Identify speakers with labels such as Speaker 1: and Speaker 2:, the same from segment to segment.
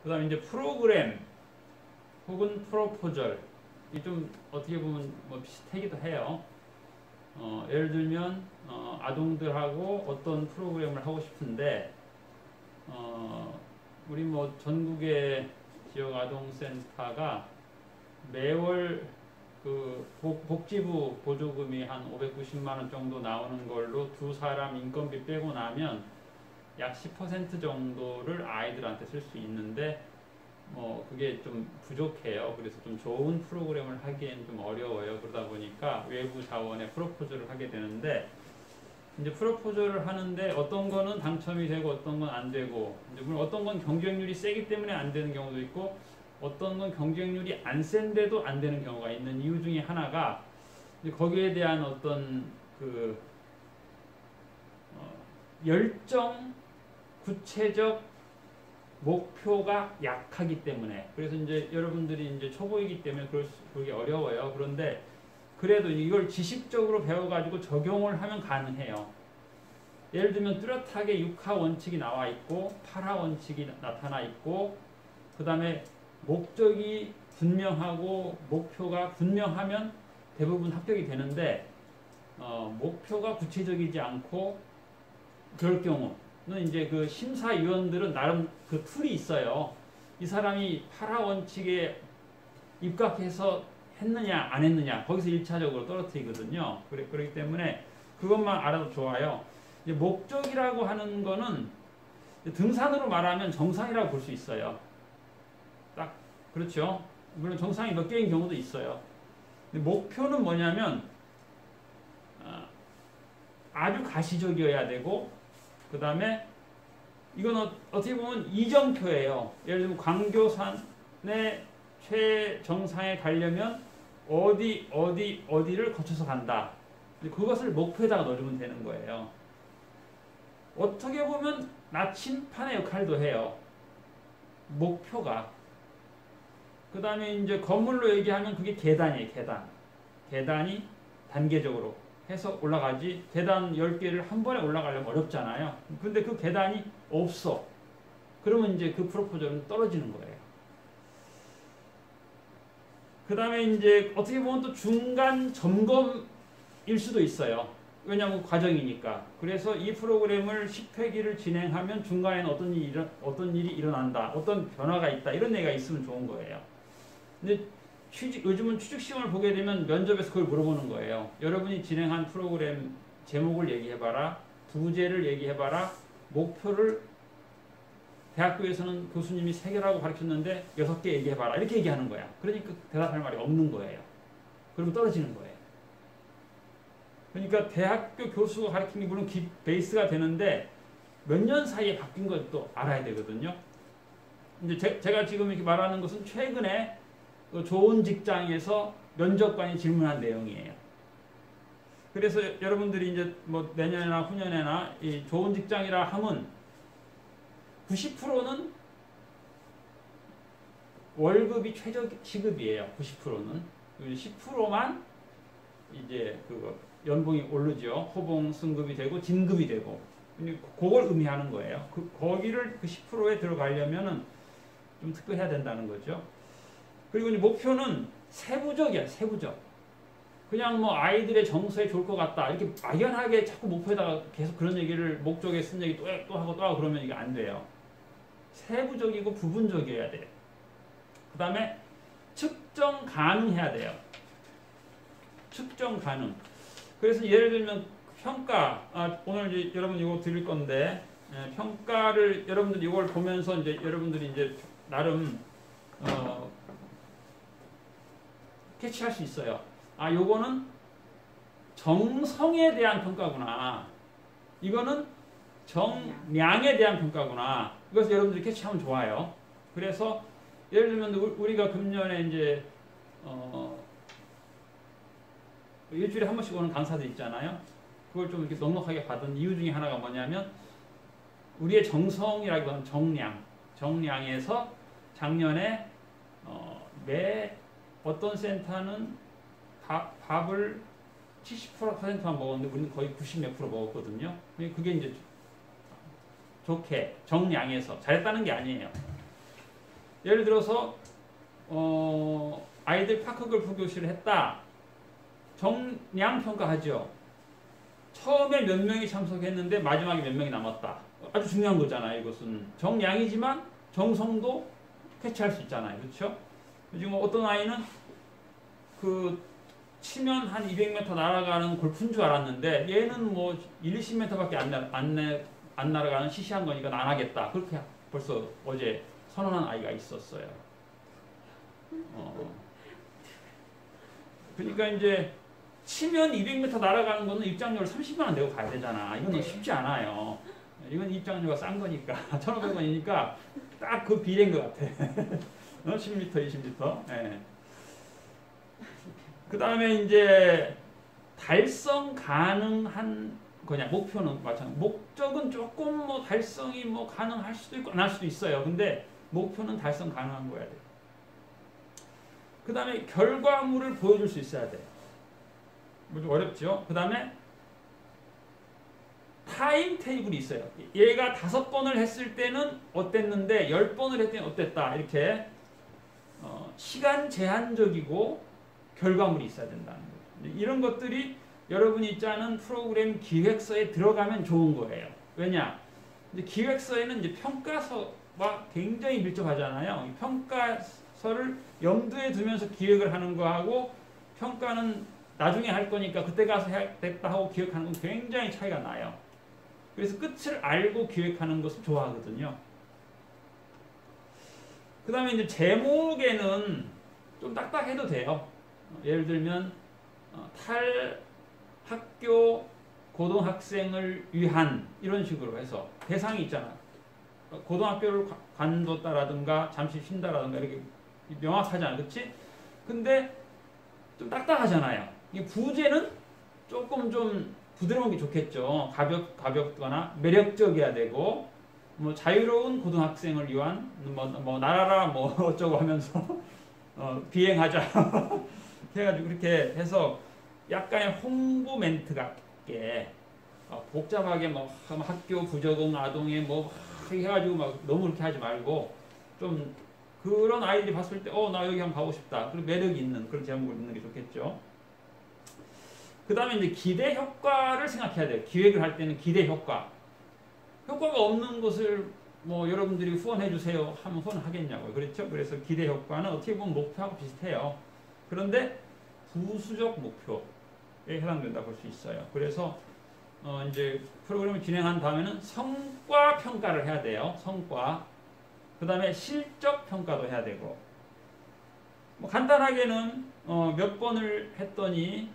Speaker 1: 그 다음에 이제 프로그램 혹은 프로포절, 이 좀 어떻게 보면 뭐 비슷하기도 해요. 예를 들면 아동들하고 어떤 프로그램을 하고 싶은데 우리 뭐 전국의 지역 아동센터가 매월 그 복지부 보조금이 한 590만 원 정도 나오는 걸로 두 사람 인건비 빼고 나면 약 10% 정도를 아이들한테 쓸 수 있는데 그게 좀 부족해요. 그래서 좀 좋은 프로그램을 하기엔 좀 어려워요. 그러다 보니까 외부 자원의 프로포즈를 하게 되는데, 이제 프로포즈를 하는데 어떤 거는 당첨이 되고 어떤 건 안 되고, 이제 물론 어떤 건 경쟁률이 세기 때문에 안 되는 경우도 있고, 어떤 건 경쟁률이 안 센데도 안 되는 경우가 있는 이유 중에 하나가, 거기에 대한 어떤 그 열정, 구체적 목표가 약하기 때문에, 그래서 이제 여러분들이 이제 초보이기 때문에 그게 어려워요. 그런데 그래도 이걸 지식적으로 배워가지고 적용을 하면 가능해요. 예를 들면 뚜렷하게 6하 원칙이 나와 있고 8하 원칙이 나타나 있고, 그 다음에 목적이 분명하고 목표가 분명하면 대부분 합격이 되는데, 목표가 구체적이지 않고 그럴 경우는 이제 그 심사위원들은 나름 그 툴이 있어요. 이 사람이 8하 원칙에 입각해서 했느냐 안 했느냐, 거기서 1차적으로 떨어뜨리거든요. 그렇기 때문에 그것만 알아도 좋아요. 이제 목적이라고 하는 거는 등산으로 말하면 정상이라고 볼 수 있어요. 딱 그렇죠. 물론 정상이 몇 개인 경우도 있어요. 근데 목표는 뭐냐면 아주 가시적이어야 되고, 그 다음에 이건 어떻게 보면 이정표예요. 예를 들면 광교산의 최정상에 가려면 어디를 거쳐서 간다. 그것을 목표에다가 넣어주면 되는 거예요. 어떻게 보면 나침판의 역할도 해요. 목표가. 그 다음에 이제 건물로 얘기하면 그게 계단이에요. 계단이 단계적으로 해서 올라가지, 계단 10개를 한 번에 올라가려면 어렵잖아요. 근데 그 계단이 없어. 그러면 이제 그 프로포절은 떨어지는 거예요. 그 다음에 이제 어떻게 보면 또 중간 점검일 수도 있어요. 왜냐하면 과정이니까. 그래서 이 프로그램을 10회기를 진행하면 중간에는 어떤 일이 일어난다, 어떤 변화가 있다, 이런 얘기가 있으면 좋은 거예요. 근데 요즘은 취직시험을 보게 되면 면접에서 그걸 물어보는 거예요. 여러분이 진행한 프로그램 제목을 얘기해봐라, 부제를 얘기해봐라, 목표를 대학교에서는 교수님이 3개라고 가르쳤는데 6개 얘기해봐라, 이렇게 얘기하는 거야. 그러니까 대답할 말이 없는 거예요. 그러면 떨어지는 거예요. 그러니까 대학교 교수가 가르치는 게 물론 베이스가 되는데 몇 년 사이에 바뀐 것도 알아야 되거든요. 이제 제가 지금 이렇게 말하는 것은 최근에 좋은 직장에서 면접관이 질문한 내용이에요. 그래서 여러분들이 이제 뭐 내년이나 후년에나 이 좋은 직장이라 하면 90%는 월급이 최저 시급이에요. 90%는 10%만 이제 그거 연봉이 오르죠. 호봉 승급이 되고 진급이 되고, 그걸 의미하는 거예요. 거기를 그 10%에 들어가려면은 좀 특별해야 된다는 거죠. 그리고 이제 목표는 세부적이야, 세부적. 그냥 뭐 아이들의 정서에 좋을 것 같다, 이렇게 막연하게 자꾸 목표에다가 계속 그런 얘기를, 목적에 쓴 얘기 또 하고 그러면 이게 안 돼요. 세부적이고 부분적이어야 돼요. 그 다음에 측정 가능해야 돼요. 측정 가능. 그래서 예를 들면 평가, 오늘 이제 여러분 이거 드릴 건데, 평가를 여러분들이 이걸 보면서 이제 여러분들이 이제 나름 캐치할 수 있어요. 요거는 정성에 대한 평가구나, 이거는 정량에 대한 평가구나. 이것을 여러분들이 캐치하면 좋아요. 그래서 예를 들면 우리가 금년에 이제 일주일에 한 번씩 오는 강사들 있잖아요. 그걸 좀 이렇게 넉넉하게 받은 이유 중에 하나가 뭐냐면, 우리의 정성이라기보다는 정량에서 작년에 매 어떤 센터는 밥을 70%만 먹었는데 우리는 거의 90몇 % 먹었거든요. 그게 이제 좋게 정량에서 잘했다는 게 아니에요. 예를 들어서 아이들 파크골프 교실을 했다. 정량 평가하죠. 처음에 몇 명이 참석했는데 마지막에 몇 명이 남았다. 아주 중요한 거잖아요. 이것은 정량이지만 정성도 캐치할 수 있잖아요. 그렇죠? 지금 어떤 아이는 그 치면 한 200m 날아가는 골프인 줄 알았는데 얘는 뭐 1, 20m밖에 안 날아가는 시시한 거니까 안 하겠다. 그렇게 벌써 어제 선언한 아이가 있었어요. 그러니까 이제 치면 200m 날아가는 거는 입장료를 30만 원 내고 가야 되잖아. 이건 쉽지 않아요. 이건 입장료가 싼 거니까 1,500원이니까 딱 그 비례인 것 같아. 10m, 20m. 네. 그 다음에 이제 달성 가능한 거냐 목표는 마찬가지. 목적은 조금 뭐 달성이 뭐 가능할 수도 있고 안 할 수도 있어요. 근데 목표는 달성 가능한 거야 돼. 그 다음에 결과물을 보여줄 수 있어야 돼. 뭐 좀 어렵죠. 그 다음에 타임 테이블이 있어요. 얘가 5번을 했을 때는 어땠는데 10번을 했더니 어땠다. 이렇게 시간 제한적이고 결과물이 있어야 된다는 거죠. 이런 것들이 여러분이 짜는 프로그램 기획서에 들어가면 좋은 거예요. 왜냐? 이제 기획서에는 이제 평가서와 굉장히 밀접하잖아요. 평가서를 염두에 두면서 기획을 하는 거하고 평가는 나중에 할 거니까 그때 가서 해야겠다 하고 기획하는 건 굉장히 차이가 나요. 그래서 끝을 알고 기획하는 것을 좋아하거든요. 그 다음에 이제 제목에는 좀 딱딱해도 돼요. 예를 들면 탈학교 고등학생을 위한 이런 식으로 해서 대상이 있잖아. 고등학교를 관뒀다라든가 잠시 쉰다라든가 이렇게 명확하잖아. 그렇지? 근데 좀 딱딱하잖아요. 이 부제는 조금 좀 부드러운 게 좋겠죠. 가볍거나 매력적이어야 되고 뭐 자유로운 고등학생을 위한 뭐 나라라 뭐 어쩌고 하면서 비행하자 해가지고 그렇게 해서 약간의 홍보 멘트 같게 복잡하게 뭐 학교 부적응 아동에 뭐 해가지고 막 너무 그렇게 하지 말고 좀 그런 아이들이 봤을 때 나 여기 한번 가고 싶다. 그리고 매력이 있는 그런 제목을 넣는 게 좋겠죠. 그 다음에 이제 기대 효과를 생각해야 돼요. 기획을 할 때는 기대 효과. 효과가 없는 것을 뭐 여러분들이 후원해 주세요 하면 후원하겠냐고요. 그렇죠? 그래서 기대 효과는 어떻게 보면 목표하고 비슷해요. 그런데 부수적 목표에 해당된다 볼 수 있어요. 그래서 이제 프로그램을 진행한 다음에는 성과 평가를 해야 돼요. 성과. 그 다음에 실적 평가도 해야 되고. 뭐 간단하게는 몇 번을 했더니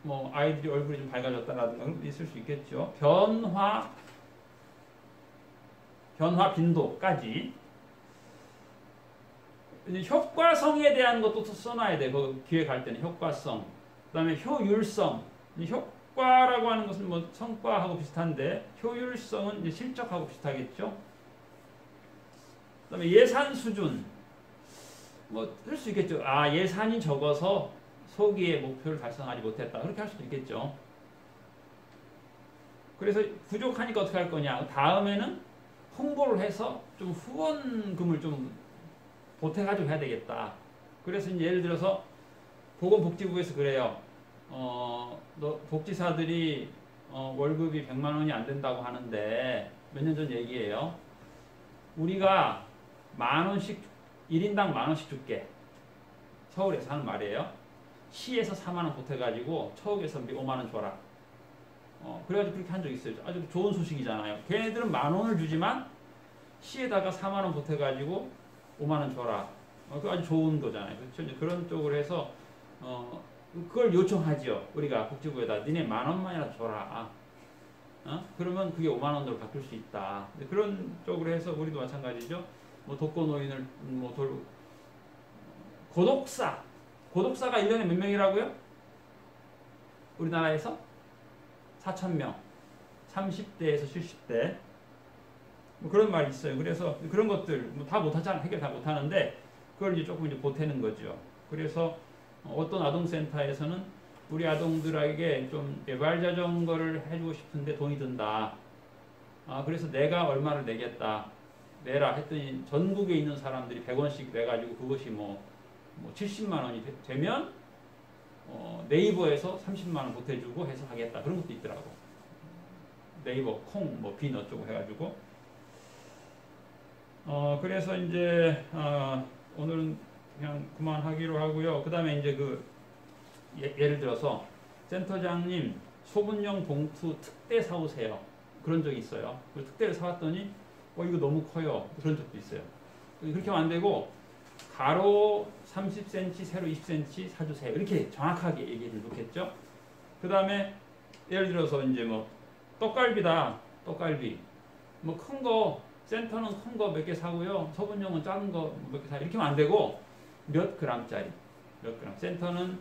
Speaker 1: 뭐 아이들이 얼굴이 좀 밝아졌다라든가 그런 게 있을 수 있겠죠. 변화 빈도까지. 효과성에 대한 것도 써놔야 돼. 그 기획할 때는 효과성. 그 다음에 효율성. 효과라고 하는 것은 뭐 성과하고 비슷한데 효율성은 이제 실적하고 비슷하겠죠. 그 다음에 예산 수준. 뭐 할 수 있겠죠. 예산이 적어서 소기의 목표를 달성하지 못했다. 그렇게 할 수도 있겠죠. 그래서 부족하니까 어떻게 할 거냐. 다음에는 홍보를 해서 좀 후원금을 좀 보태가지고 해야 되겠다. 그래서 이제 예를 들어서 보건복지부에서 그래요. 복지사들이 월급이 100만 원이 안 된다고 하는데 몇 년 전 얘기예요. 우리가 10,000원씩 1인당 10,000원씩 줄게. 서울에서 하는 말이에요. 시에서 4만 원 보태가지고 처우에서 5만 원 줘라. 그래가지고 그렇게 한 적 있어요. 아주 좋은 소식이잖아요. 걔네들은 10,000원을 주지만 시에다가 4만 원 보태가지고 5만 원 줘라. 그거 아주 좋은 거잖아요. 그렇죠? 이제 그런 쪽으로 해서 그걸 요청하죠. 우리가 복지부에다 니네 10,000원만이라도 줘라. 그러면 그게 5만 원으로 바뀔 수 있다. 그런 쪽으로 해서 우리도 마찬가지죠. 뭐 독거노인을 고독사가 1년에 몇 명이라고요? 우리나라에서 4,000명. 30대에서 70대. 뭐 그런 말이 있어요. 그래서 그런 것들 다 못하잖아. 해결 다 못하는데 그걸 이제 조금 이제 보태는 거죠. 그래서 어떤 아동센터에서는 우리 아동들에게 좀 개발 자전거를 해주고 싶은데 돈이 든다. 그래서 내가 얼마를 내겠다. 내라 했더니 전국에 있는 사람들이 100원씩 내가지고 그것이 뭐 70만 원이 되면 네이버에서 30만 원 보태주고 해서 하겠다. 그런 것도 있더라고. 네이버, 콩, 뭐 빈 어쩌고 해가지고. 그래서 이제 오늘은 그냥 그만하기로 하고요. 그 다음에 이제 예를 들어서 센터장님 소분용 봉투 특대 사오세요. 그런 적이 있어요. 특대를 사왔더니 이거 너무 커요. 그런 적도 있어요. 그렇게 하면 안 되고 가로 30cm, 세로 20cm 사주세요. 이렇게 정확하게 얘기를 놓겠죠. 그 다음에 예를 들어서 이제 뭐 떡갈비다. 떡갈비. 뭐 큰 거, 센터는 큰 거 몇 개 사고요. 소분용은 작은 거 몇 개 사요. 이렇게 하면 안 되고 몇 g짜리. 몇 g. 센터는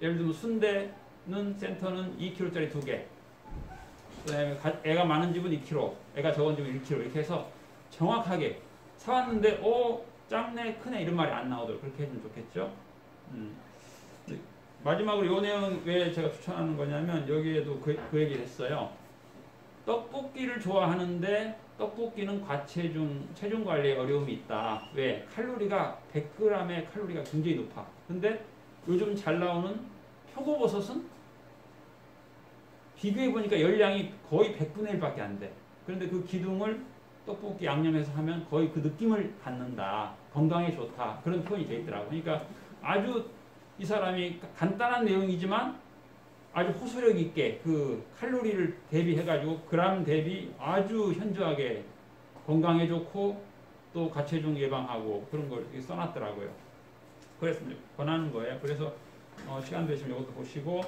Speaker 1: 예를 들면 순대는 센터는 2kg짜리 2개. 그 다음에 애가 많은 집은 2kg, 애가 적은 집은 1kg. 이렇게 해서 정확하게 사왔는데 작네 크네 이런 말이 안 나오도록 그렇게 해주면 좋겠죠. 마지막으로 이 내용 왜 제가 추천하는 거냐면 여기에도 그 얘기를 했어요. 떡볶이를 좋아하는데 떡볶이는 체중 관리에 어려움이 있다. 왜? 칼로리가 100g의 칼로리가 굉장히 높아. 근데 요즘 잘 나오는 표고버섯은 비교해보니까 열량이 거의 100분의 1밖에 안 돼. 그런데 그 기둥을 떡볶이 양념해서 하면 거의 그 느낌을 받는다. 건강에 좋다. 그런 표현이 돼 있더라고요. 그러니까 아주 이 사람이 간단한 내용이지만 아주 호소력 있게 그 칼로리를 대비해가지고 그램 대비 아주 현저하게 건강에 좋고 또 과체중 예방하고 그런 걸 이렇게 써놨더라고요. 그래서 권하는 거예요. 그래서 시간 되시면 이것도 보시고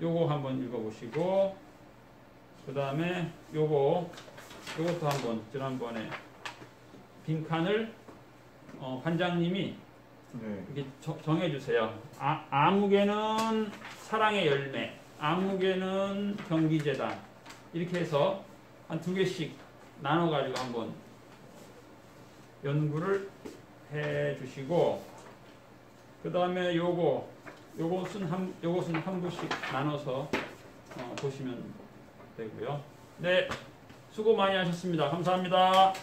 Speaker 1: 요거 한번 읽어보시고 그 다음에 요것도 한번 지난번에 빈칸을 관장님이 이렇게 정해주세요. 아무개는 사랑의 열매, 아무개는 경기재단 이렇게 해서 한 2개씩 나눠가지고 한번 연구를 해주시고 그 다음에 요것은 한 부씩 나눠서 보시면 되고요. 네, 수고 많이 하셨습니다. 감사합니다.